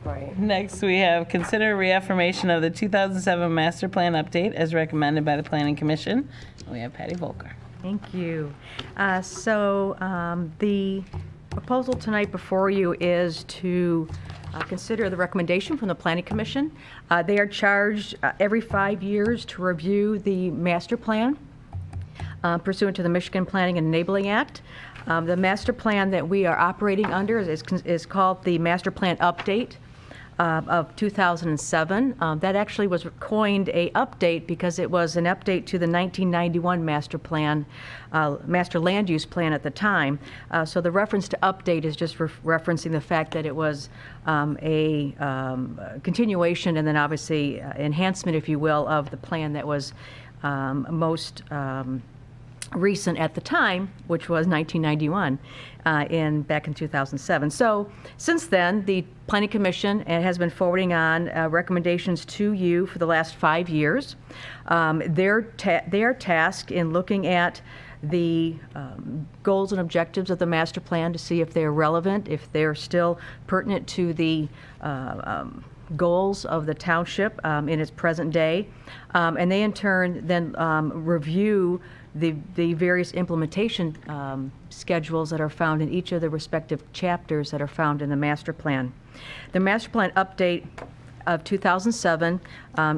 Right. Next, we have consider reaffirmation of the 2007 master plan update as recommended by the Planning Commission. We have Patty Volker. Thank you. The proposal tonight before you is to consider the recommendation from the Planning Commission. They are charged every 5 years to review the master plan pursuant to the Michigan Planning and Enabling Act. The master plan that we are operating under is called the Master Plan Update of 2007. That actually was coined a update because it was an update to the 1991 master plan, master land use plan at the time. So the reference to update is just referencing the fact that it was a continuation and then obviously enhancement, if you will, of the plan that was most recent at the time, which was 1991, back in 2007. So since then, the Planning Commission has been forwarding on recommendations to you for the last 5 years. They are tasked in looking at the goals and objectives of the master plan to see if they're relevant, if they're still pertinent to the goals of the township in its present day. And they in turn then review the various implementation schedules that are found in each of the respective chapters that are found in the master plan. The master plan update of 2007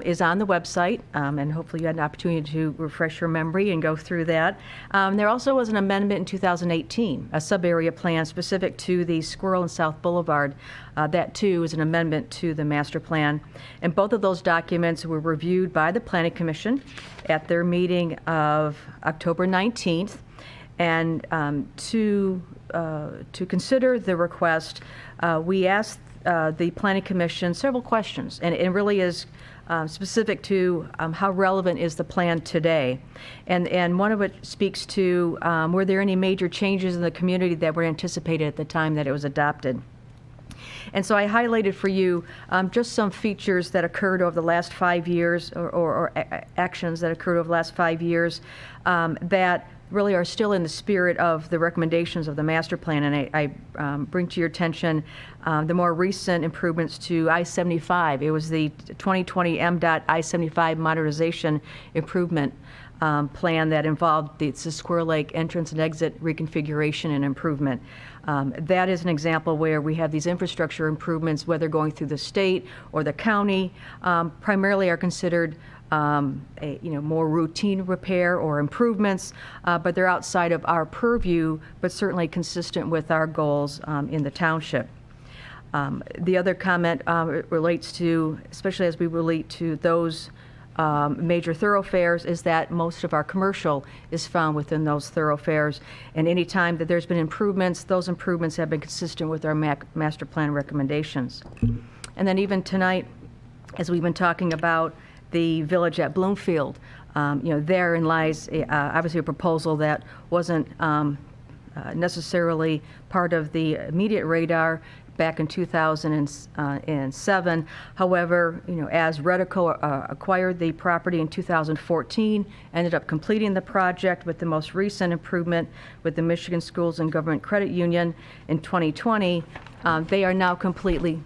is on the website, and hopefully you had an opportunity to refresh your memory and go through that. There also was an amendment in 2018, a sub-area plan specific to the Squirrel and South Boulevard. That too is an amendment to the master plan. And both of those documents were reviewed by the Planning Commission at their meeting of October 19th. And to consider the request, we asked the Planning Commission several questions, and it really is specific to how relevant is the plan today. And one of it speaks to were there any major changes in the community that were anticipated at the time that it was adopted. And so I highlighted for you just some features that occurred over the last 5 years, or actions that occurred over the last 5 years that really are still in the spirit of the recommendations of the master plan. And I bring to your attention the more recent improvements to I-75. It was the 2020 MDOT I-75 modernization improvement plan that involved the Squirrel Lake entrance and exit reconfiguration and improvement. That is an example where we have these infrastructure improvements, whether going through the state or the county, primarily are considered more routine repair or improvements, but they're outside of our purview, but certainly consistent with our goals in the township. The other comment relates to, especially as we relate to those major thoroughfares, is that most of our commercial is found within those thoroughfares. And any time that there's been improvements, those improvements have been consistent with our master plan recommendations. And then even tonight, as we've been talking about the village at Bloomfield, therein lies obviously a proposal that wasn't necessarily part of the immediate radar back in 2007. However, as Redico acquired the property in 2014, ended up completing the project with the most recent improvement with the Michigan Schools and Government Credit Union in 2020, they are now completely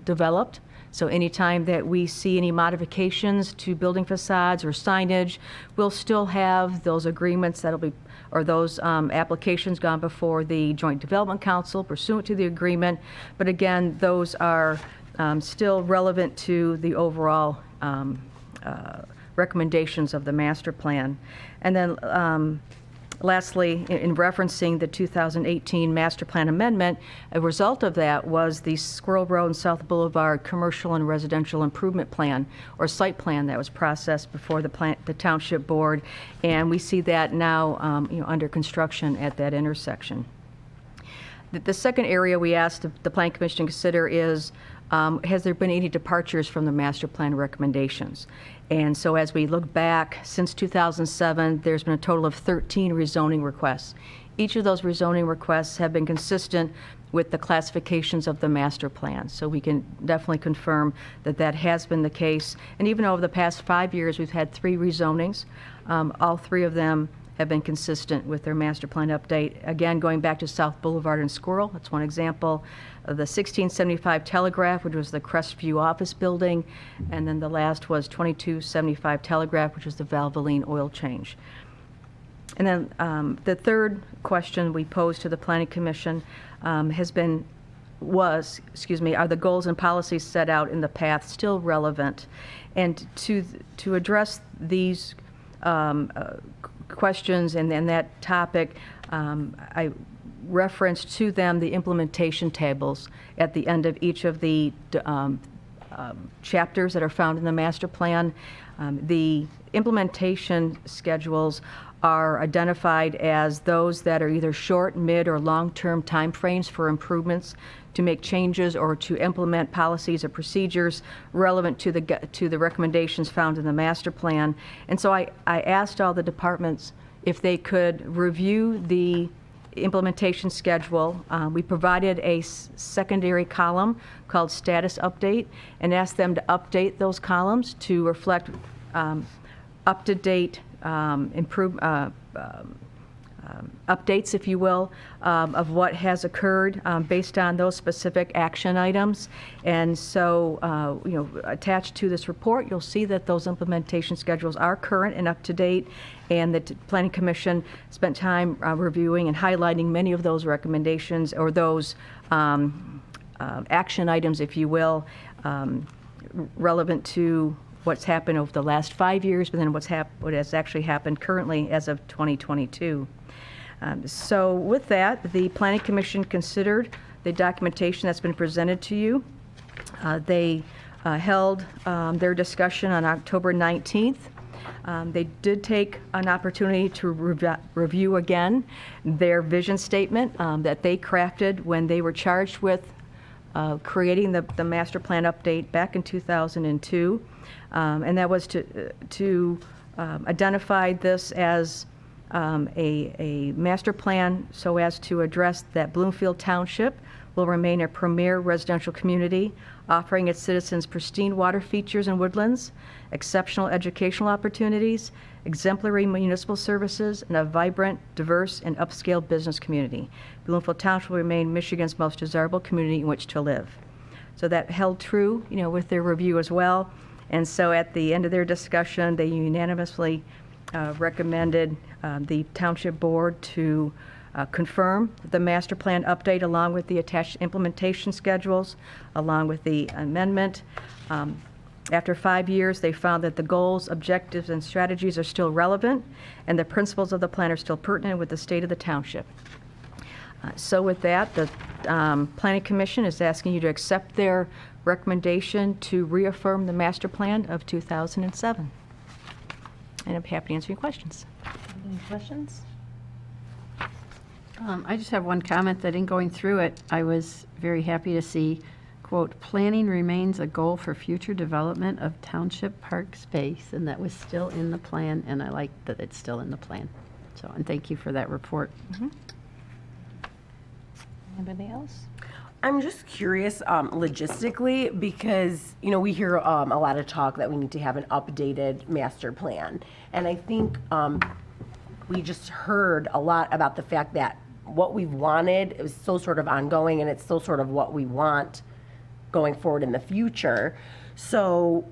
developed. So anytime that we see any modifications to building facades or signage, we'll still have those agreements that'll be, or those applications gone before the Joint Development Council pursuant to the agreement. But again, those are still relevant to the overall recommendations of the master plan. And then lastly, in referencing the 2018 master plan amendment, a result of that was the Squirrel Road and South Boulevard commercial and residential improvement plan, or site plan, that was processed before the township board, and we see that now under construction at that intersection. The second area we asked the Planning Commission to consider is, has there been any departures from the master plan recommendations? And so as we look back since 2007, there's been a total of 13 rezoning requests. Each of those rezoning requests have been consistent with the classifications of the master plan. So we can definitely confirm that that has been the case. And even over the past 5 years, we've had 3 rezonings. All 3 of them have been consistent with their master plan update. Again, going back to South Boulevard and Squirrel, that's one example. The 1675 Telegraph, which was the Crestview office building, and then the last was 2275 Telegraph, which was the Valvoline oil change. And then the third question we posed to the Planning Commission are the goals and policies set out in the path still relevant? And to address these questions and that topic, I referenced to them the implementation tables at the end of each of the chapters that are found in the master plan. The implementation schedules are identified as those that are either short, mid, or long-term timeframes for improvements, to make changes or to implement policies or procedures relevant to the recommendations found in the master plan. And so I asked all the departments if they could review the implementation schedule. We provided a secondary column called status update and asked them to update those columns to reflect up-to-date updates, if you will, of what has occurred based on those specific action items. And so, attached to this report, you'll see that those implementation schedules are current and up to date, and the Planning Commission spent time reviewing and highlighting many of those recommendations or those action items, if you will, relevant to what's happened over the last 5 years, but then what has actually happened currently as of 2022. So with that, the Planning Commission considered the documentation that's been presented to you. They held their discussion on October 19th. They did take an opportunity to review again their vision statement that they crafted when they were charged with creating the master plan update back in 2002. And that was to identify this as a master plan so as to address that Bloomfield Township will remain a premier residential community, offering its citizens pristine water features and woodlands, exceptional educational opportunities, exemplary municipal services, and a vibrant, diverse, and upscale business community. Bloomfield Township will remain Michigan's most desirable community in which to live. So that held true, with their review as well. And so at the end of their discussion, they unanimously recommended the Township Board to confirm the master plan update along with the attached implementation schedules, along with the amendment. After 5 years, they found that the goals, objectives, and strategies are still relevant, and the principles of the plan are still pertinent with the state of the township. So with that, the Planning Commission is asking you to accept their recommendation to reaffirm the master plan of 2007. And I'm happy to answer your questions. Any questions? I just have one comment that in going through it, I was very happy to see, quote, planning remains a goal for future development of township park space, and that was still in the plan, and I like that it's still in the plan. So, and thank you for that report. Anybody else? I'm just curious logistically because, we hear a lot of talk that we need to have an updated master plan. And I think we just heard a lot about the fact that what we've wanted is still sort of ongoing and it's still sort of what we want going forward in the future. So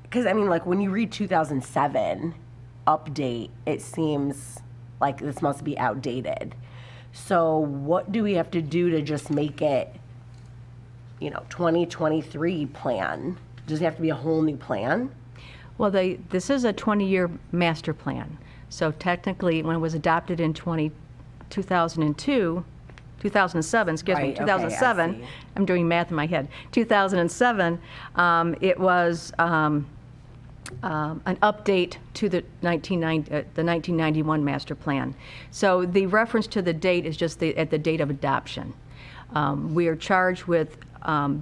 because when you read 2007 update, it seems like this must be outdated. So what do we have to do to just make it, 2023 plan? Does it have to be a whole new plan? Well, this is a 20-year master plan. So technically, when it was adopted in 2007, excuse me, Right, okay, I 2007, see. I'm doing math in my head, 2007, it was an update to the 1991 master plan. So the reference to the date is just at the date of adoption. We are charged with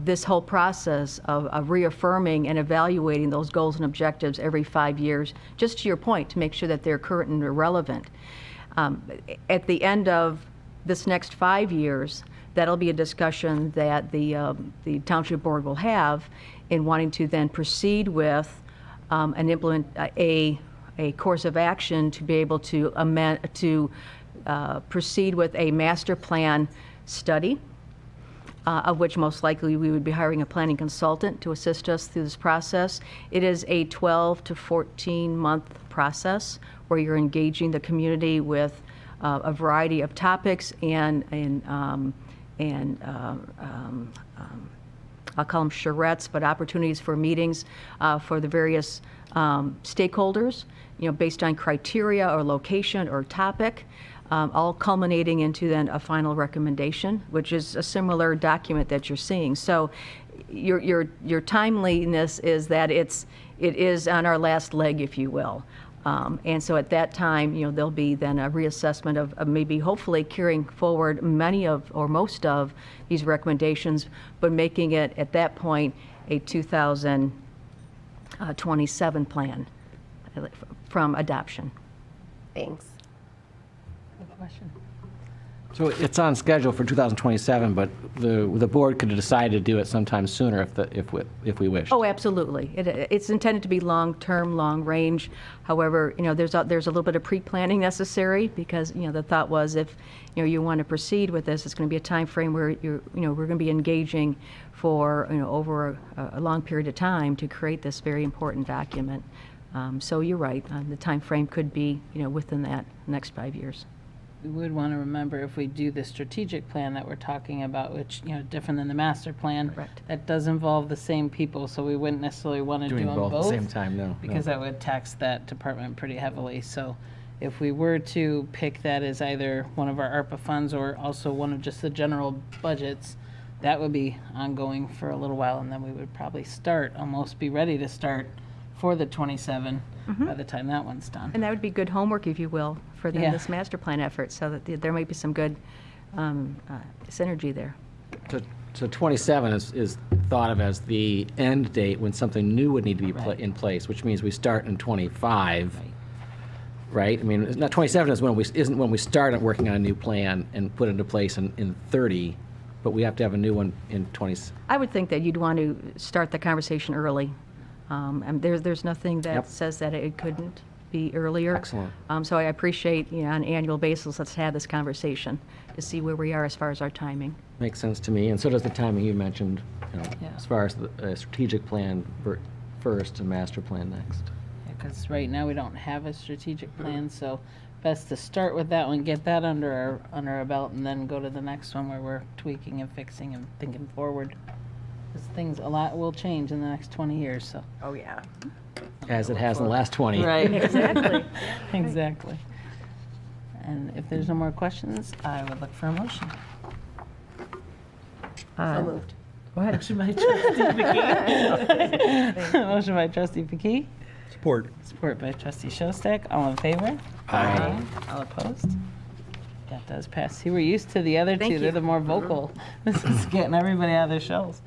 this whole process of reaffirming and evaluating those goals and objectives every 5 years, just to your point, to make sure that they're current and relevant. At the end of this next 5 years, that'll be a discussion that the Township Board will have in wanting to then proceed with and implement a course of action to be able to proceed with a master plan study, of which most likely we would be hiring a planning consultant to assist us through this process. It is a 12 to 14-month process where you're engaging the community with a variety of topics and I'll call them charrettes, but opportunities for meetings for the various stakeholders, based on criteria or location or topic, all culminating into then a final recommendation, which is a similar document that you're seeing. So your timeliness is that it is on our last leg, if you will. And so at that time, there'll be then a reassessment of maybe hopefully carrying forward many of or most of these recommendations, but making it at that point a 2027 plan from adoption. Thanks. Question. So it's on schedule for 2027, but the board could decide to do it sometime sooner if we wish. Oh, absolutely. It's intended to be long-term, long-range. However, there's a little bit of pre-planning necessary because, the thought was if, you want to proceed with this, it's going to be a time frame where we're going to be engaging for, over a long period of time to create this very important document. So you're right. The time frame could be, within that next 5 years. We would want to remember if we do the strategic plan that we're talking about, which, different than the master plan. Correct. That does involve the same people, so we wouldn't necessarily want to do Doing them both both. at the same time, no. Because no. that would tax that department pretty heavily. So if we were to pick that as either one of our ARPA funds or also one of just the general budgets, that would be ongoing for a little while, and then we would probably almost be ready to start for the 27 by the time that one's done. And that would be good homework, if you will, for Yeah. this master plan effort, so that there might be some good synergy there. So 27 is thought of as the end date when something new would need to be Right. in place, which means we start in 25, Right. right? I mean, it's not 27 isn't when we start working on a new plan and put it into place in 30, but we have to have a new one in 20. I would think that you'd want to start the conversation early. And there's nothing that Yep. says that it couldn't be earlier. Excellent. So I appreciate, on an annual basis, let's have this conversation to see where we are as far as our timing. Makes sense to me, and so does the timing you mentioned, Yeah. as far as the strategic plan first and master plan next. Because right now we don't have a strategic plan, so best to start with that one, get that under our belt, and then go to the next one where we're tweaking and fixing and thinking forward. Because a lot will change in the next 20 years, so. Oh, yeah. As it has in the last 20. Right. Exactly. Exactly. And if there's no more questions, I would look for a motion. So moved. Go ahead. Motion by trustee McKee. Motion by trustee McKee. Support. Support by trustee Shostak. All in favor? Aye. All opposed? That does pass. See, we're used to the other Thank two. They're you. the more vocal. This is getting everybody out of their shells.